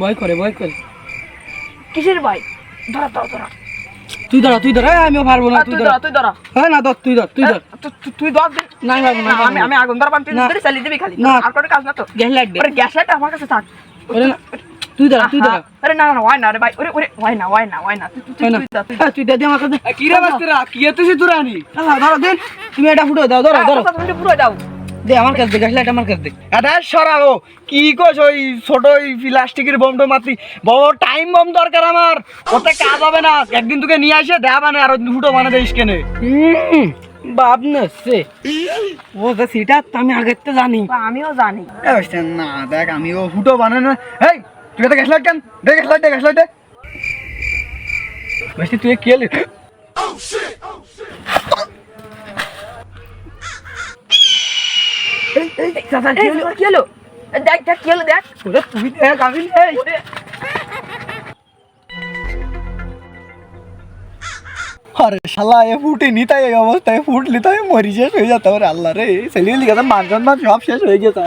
ভয় করে কিসের ভাই? ধরা ধরা ধরা। তুই ধর আমিও পারবো না। তুই ধরা। হ্যাঁ না ধর তুই ধর তুই ধর। না পারবো না আমি আগুন ধরবান, তুই ধরে চালিয়ে দিবি খালি। না। আর কোনো কাজ না তো। গ্যাস লাইট দে। ওরে গ্যাস লাইট আমার কাছে থাক। ওরে না তুই ধর আরে না হয় না রে ভাই। ওরে হয় না। তুই দে আমার কাছে কি রে বাস্তিরা কি এতছি তুরানি ধরো দেন তুমি এটা ফুটো দাও ধরো তুমি পুরো দাও। দে আমার কাছে দে গ্যাস লাইট আমার কাছে দে। এটা সরাও কি কইছ ওই ছোট ওই প্লাস্টিকের বোমটা মাত্রি বড় টাইম বম দরকার আমার, ওতে কাজ হবে না। একদিন তোকে নিয়ে আসে দেয়া মানে আর ফুটো বানা দেইস কেনে বাপ না সে ও তো সেটা তো আমি আগের তো জানি। আমিও জানি। না দেখ আমিও ফুটো বানাই না। এই তুই এটা গ্যাস লাইট কেন দে, গ্যাস লাইট দে বেশি তুই কি এলি কি হলো? দেখ কি হলো দেখ। ওরে তুই দেখ আমি এই আরে শালা এ ফুটেনি, তাই এই অবস্থায় ফুটলি তো আমি মরি শেষ হয়ে যেতে পারে। আল্লাহ রে ছেলে লিখে মানজন সব শেষ হয়ে গেছে।